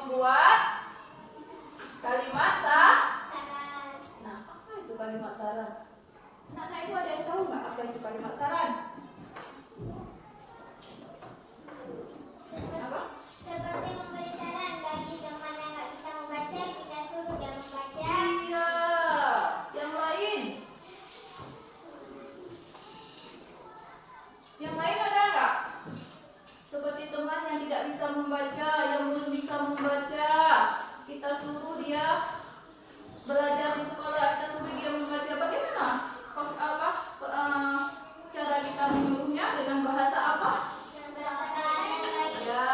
membuat kalimat saran. Nah, apa itu kalimat saran? Anak-anak ibu ada yang tahu nggak apa itu kalimat saran? Apa? Seperti memberi saran bagi teman yang nggak bisa membaca, kita suruh dia membaca. Iya. Yang lain? Yang lain ada nggak? Seperti teman yang tidak bisa membaca, yang belum bisa membaca, kita suruh dia belajar di sekolah, kita suruh dia membaca. Bagaimana? Cara kita menyuruhnya dengan bahasa apa? Ya,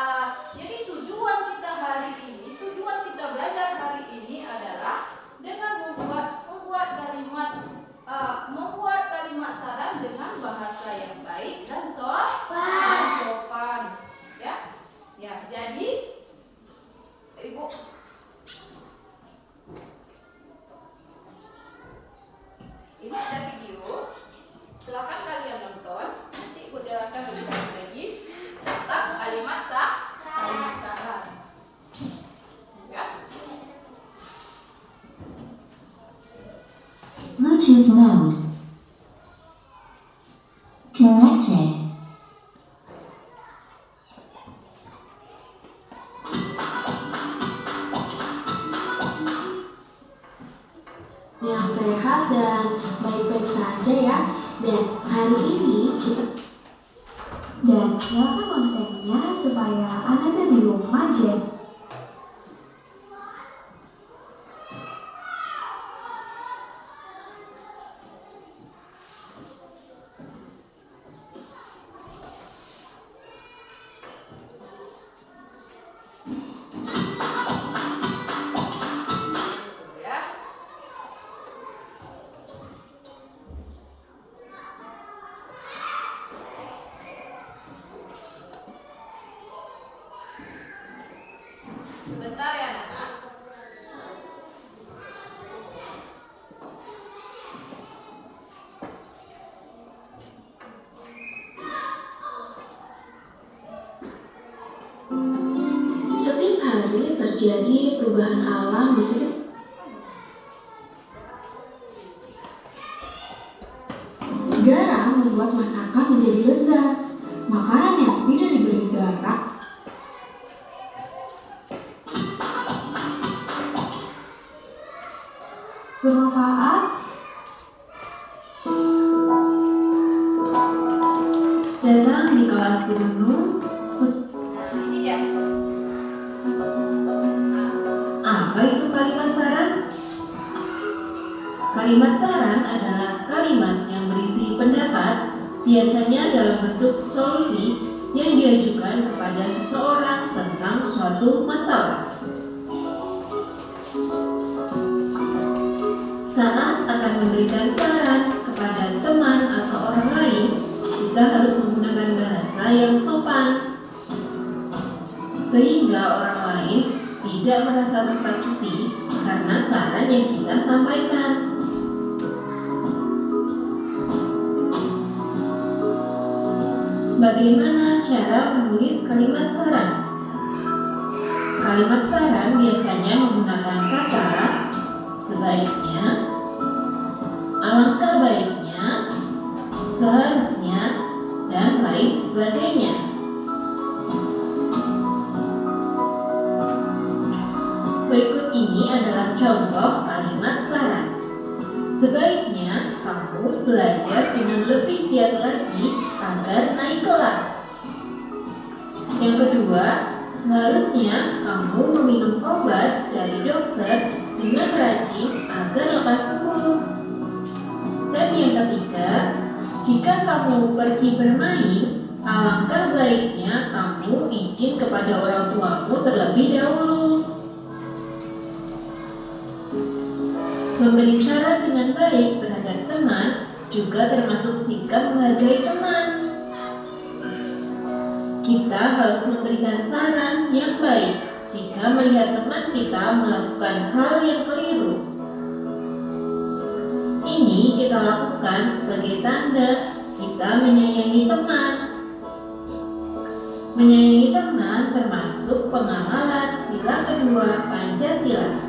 jadi tujuan kita hari ini, tujuan kita belajar hari ini adalah dengan membuat kalimat saran dengan bahasa yang baik dan sopan. Ya, jadi Ibu ini ada video, silakan kalian nonton. Nanti Ibu jelaskan lebih lagi tentang kalimat saran. Ya. Bluetooth mode. Connected. Yang sehat dan baik-baik saja ya. Dan hari ini kita apa konsepnya supaya anak di rumah jadi Ya. Sebentar ya anak-anak. setiap hari terjadi perubahan alam di sekitar. Garam membuat masakan menjadi lezat. Makanan yang tidak diberi garam bermanfaat datang di kelas gunung. Ini dia. Apa itu kalimat saran? Kalimat saran adalah kalimat yang berisi pendapat, biasanya dalam bentuk solusi yang diajukan kepada seseorang tentang suatu masalah. Saat akan memberikan saran kepada teman atau orang lain, kita harus menggunakan bahasa yang sopan, sehingga orang lain tidak merasa tersakiti karena saran yang kita sampaikan. Bagaimana cara menulis kalimat saran? Kalimat saran biasanya menggunakan kata sebaiknya, alangkah baiknya, seharusnya, dan lain sebagainya. Berikut ini adalah contoh kalimat saran. Sebaiknya kamu belajar dengan lebih giat lagi agar naik kelas. Yang kedua, seharusnya kamu meminum obat dari dokter dengan rajin agar lekas sembuh. Dan yang ketiga, jika kamu pergi bermain, alangkah baiknya kamu izin kepada orang tuamu terlebih dahulu. Memberi saran dengan baik terhadap teman juga termasuk sikap menghargai teman. Kita harus memberikan saran yang baik jika melihat teman kita melakukan hal yang keliru. Ini kita lakukan sebagai tanda kita menyayangi teman. Menyayangi teman termasuk pengamalan sila kedua Pancasila.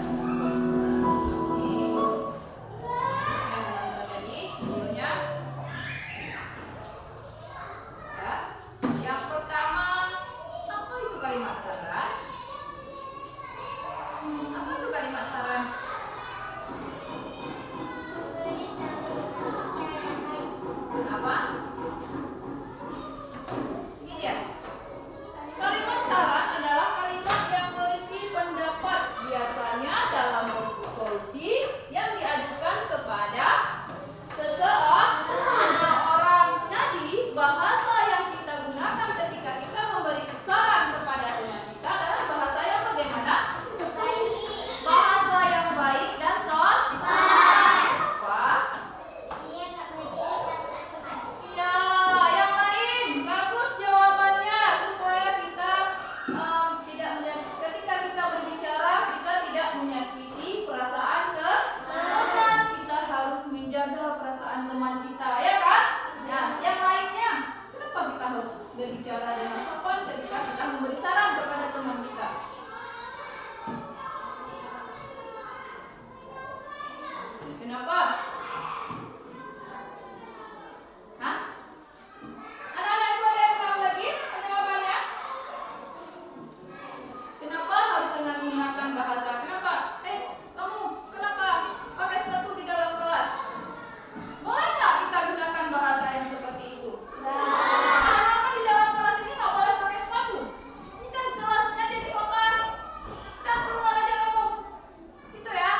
Jadi videonya. Ya. Yang pertama, apa itu kalimat saran? Apa itu kalimat saran? Apa? Ini dia. Kalimat saran adalah kalimat yang berisi pendapat, biasanya dalam bentuk solusi yang diajukan kepada seseorang. Jadi, bahasa yang kita gunakan ketika kita memberi saran kepada teman kita adalah bahasa yang bagaimana? Bahasa yang baik dan sopan. Apa? Dia nggak menyakiti perasaan teman. Ya, yang lain bagus jawabannya supaya kita ketika kita berbicara kita tidak menyakiti perasaan teman. Kita harus menjaga perasaan teman kita, ya kan? Nah, yang lainnya, kenapa kita harus berbicara dengan sopan ketika kita memberi saran kepada teman kita? Kenapa? Hah? Anak-anak itu ada yang tahu lagi jawabannya? Kenapa harus dengan menggunakan bahasa? Kenapa? Kamu kenapa pakai sepatu di dalam kelas? Boleh nggak kita gunakan bahasa yang seperti itu? Anak-anak kan di dalam kelas ini nggak boleh pakai sepatu. Ini kan kelasnya jadi kotor. Dan keluar aja kamu. Gitu ya.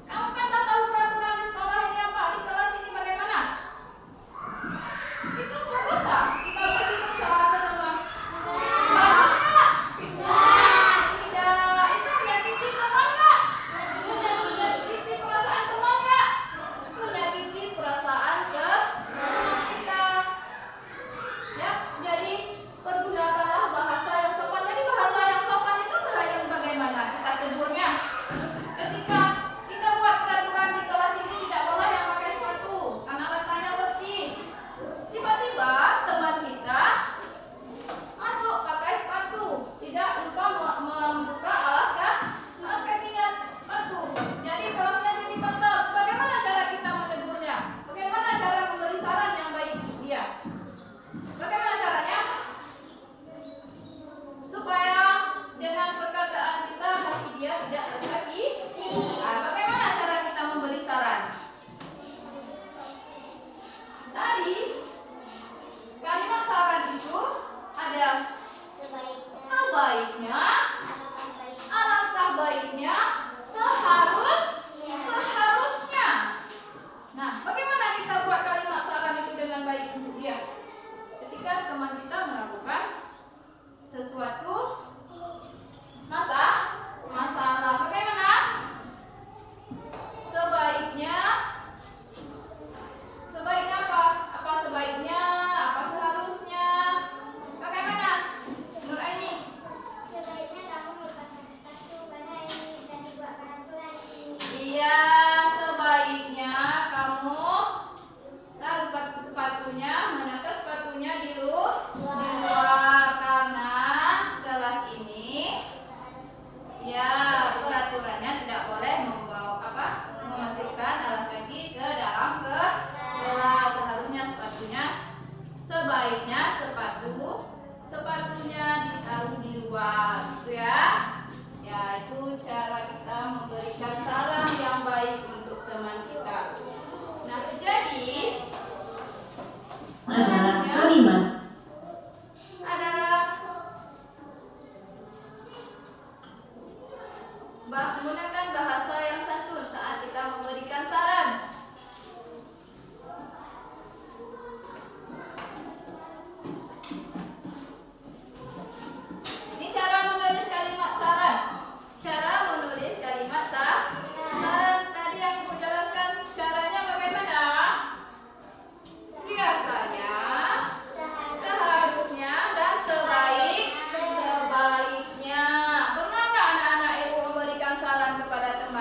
Kamu kan tak tahu peraturan di sekolah ini apa, di kelas ini bagaimana? Itu bagus nggak? Kita kasih saran ke teman. Bagus nggak? Tidak. Itu menyakiti teman nggak? Menyakiti perasaan teman nggak? Menyakiti perasaan ke teman kita. Ya, jadi pergunakanlah bahasa yang sopan. Jadi bahasa yang sopan itu bahasa yang bagaimana? Kita tegurnya. Ketika kita buat peraturan di kelas ini tidak boleh yang pakai sepatu karena lantainya bersih. Tiba-tiba teman kita masuk pakai sepatu, tidak lupa membuka alas kakinya sepatu. Jadi kelasnya jadi kotor. Bagaimana cara kita menegurnya? Bagaimana cara memberi saran yang baik untuk dia? Bagaimana caranya? Supaya dengan perkataan kita hati dia tidak tersakiti. Nah, bagaimana cara kita memberi saran? Tadi kalimat saran itu ada sebaiknya, alangkah baiknya, seharusnya. Nah, bagaimana kita buat kalimat saran itu dengan baik untuk dia? Ketika teman kita melakukan sesuatu masalah, bagaimana? Sebaiknya apa? Apa sebaiknya? Apa seharusnya? Bagaimana? Nur Aini? Sebaiknya kamu melepaskan sepatu karena ini sudah dibuat peraturan di sini. Iya, sebaiknya kamu taruh sepatunya, menata sepatunya di luar karena kelas ini ya peraturannya tidak boleh memasukkan alas kaki ke dalam kelas. Sebaiknya sepatunya ditaruh di luar, gitu ya. Ya, itu cara kita memberikan saran yang baik untuk teman kita. Nah, jadi Adalah kalimat. adalah menggunakan bahasa yang santun saat kita memberikan saran. Ini cara menulis kalimat saran. Cara menulis kalimat saran. Tadi yang Ibu jelaskan caranya bagaimana? Biasanya, seharusnya, dan sebaiknya. Pernah nggak anak-anak Ibu memberikan saran kepada teman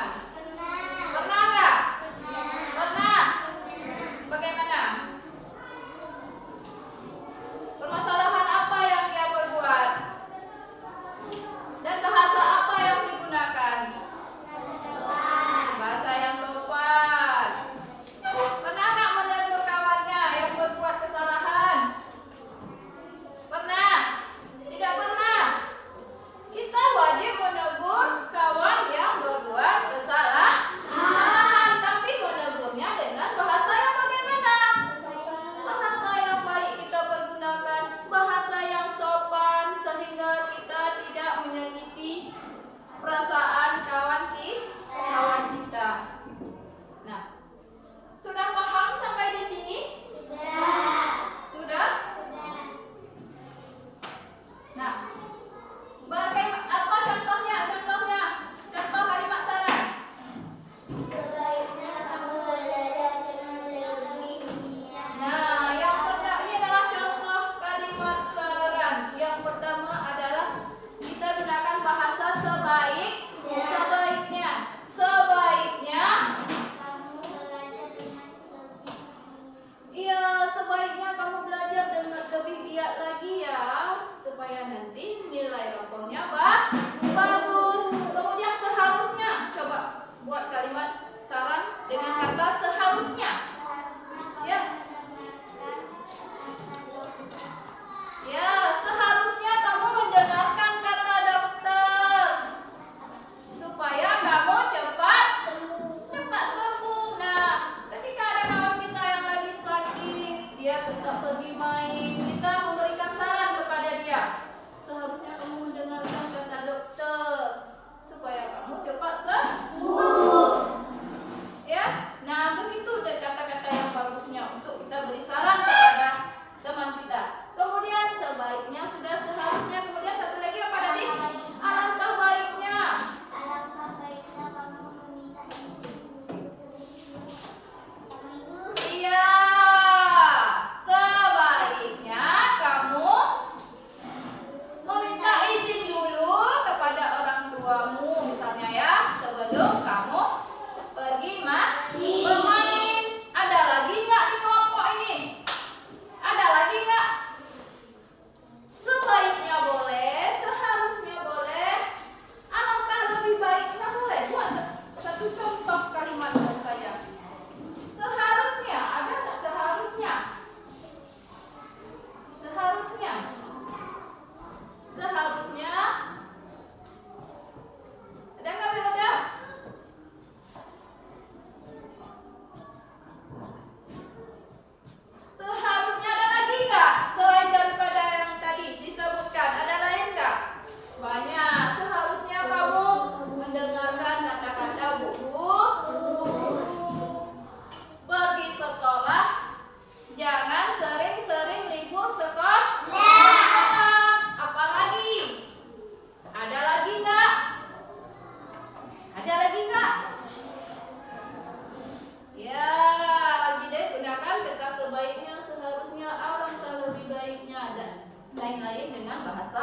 bahasa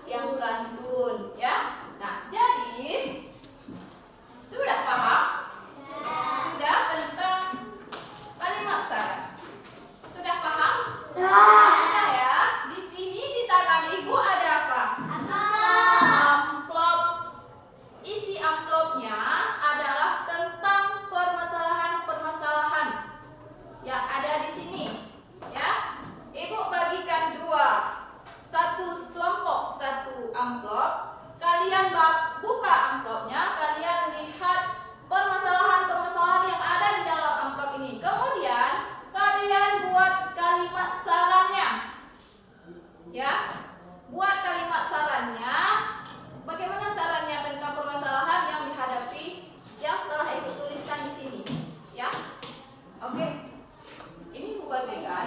yang santun, ya. Nah, jadi sudah paham? Sudah tentang kalimat syarat. Sudah paham? Sudah ya. Di sini di tangan ibu ada apa? Amplop. Isi amplopnya adalah tentang permasalahan-permasalahan yang ada di sini. Ya, ibu bagikan dua, satu kelompok, satu amplop. Kalian buka amplopnya, kalian lihat permasalahan-permasalahan yang ada di dalam amplop ini. Kemudian kalian buat kalimat sarannya. Ya, buat kalimat sarannya. Bagaimana sarannya tentang permasalahan yang dihadapi yang telah ibu tuliskan di sini? Ya, oke. Ini ibu bagikan.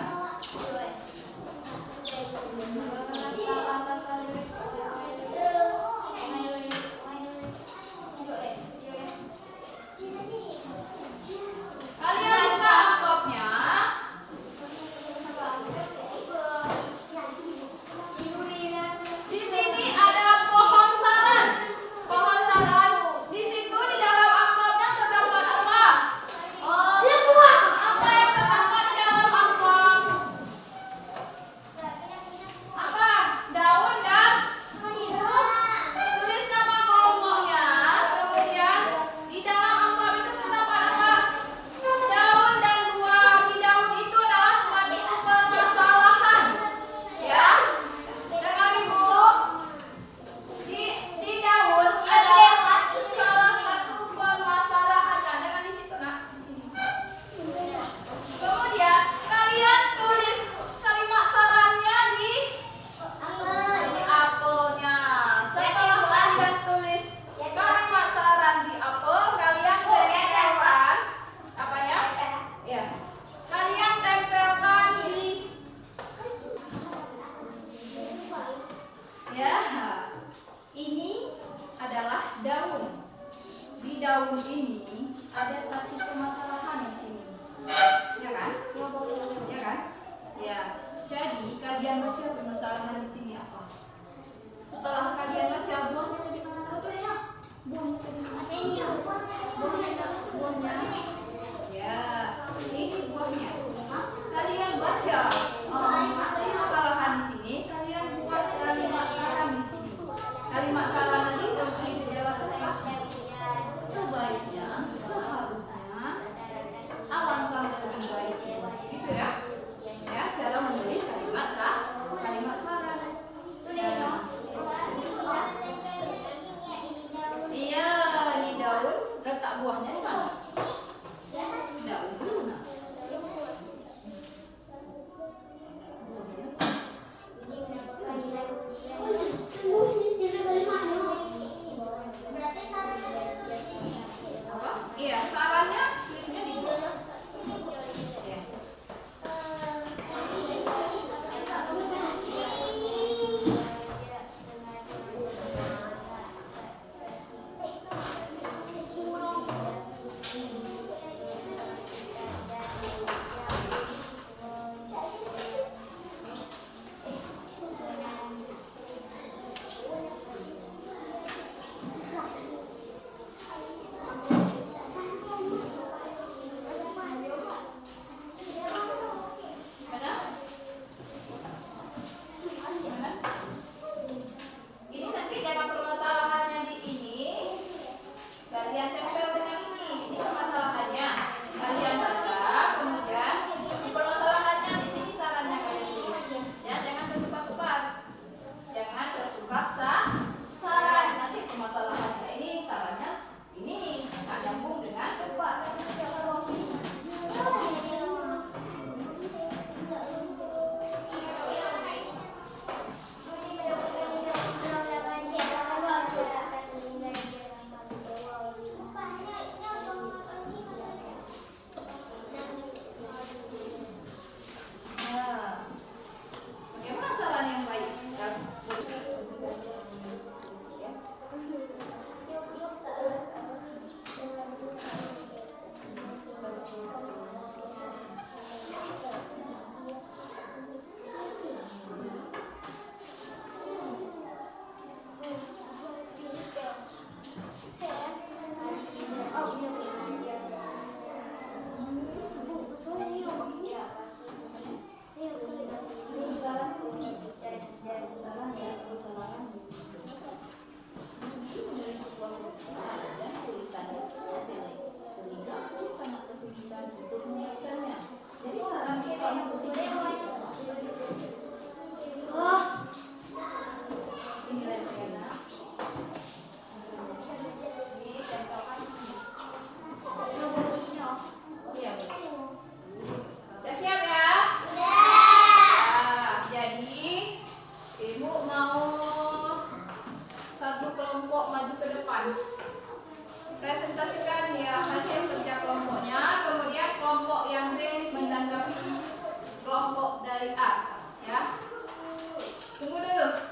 Kalian buka amplopnya. Di sini ada pohon saran. Pohon saran. Di situ di dalam amplopnya terdapat apa? Apa yang terdapat di dalam amplop? Apa? Daun dan tulis nama kelompoknya. Kemudian di dalam amplop itu terdapat apa? Daun dan buah. Di daun itu adalah suatu permasalahan. Ya. Dengar ibu. Di daun adalah salah satu permasalahannya. Jangan di situ, nak. Di sini. Kemudian kalian tulis kalimat sarannya di apelnya. Setelah kalian tulis kalimat saran di apel, kalian tempelkan apanya? Ya. Kalian tempelkan di ya. Ini adalah daun. Di daun ini ada satu permasalahan di sini. Ya kan? Ya kan? Ya. Jadi kalian baca permasalahan di sini apa? Setelah kalian baca buahnya di mana? Buahnya di mana? Buahnya. Ya. Ini buahnya. Kalian baca permasalahan di sini. Kalian buat kalimat saran di sini. Kalimat saran tadi ibu jelaskan apa? Sebaiknya, seharusnya, alangkah lebih baiknya, gitu ya? Ya, cara menulis kalimat saran. Iya, ini daun letak buahnya di mana? presentasikan ya hasil kerja kelompoknya, kemudian kelompok yang B menanggapi kelompok dari A, ya. Tunggu dulu.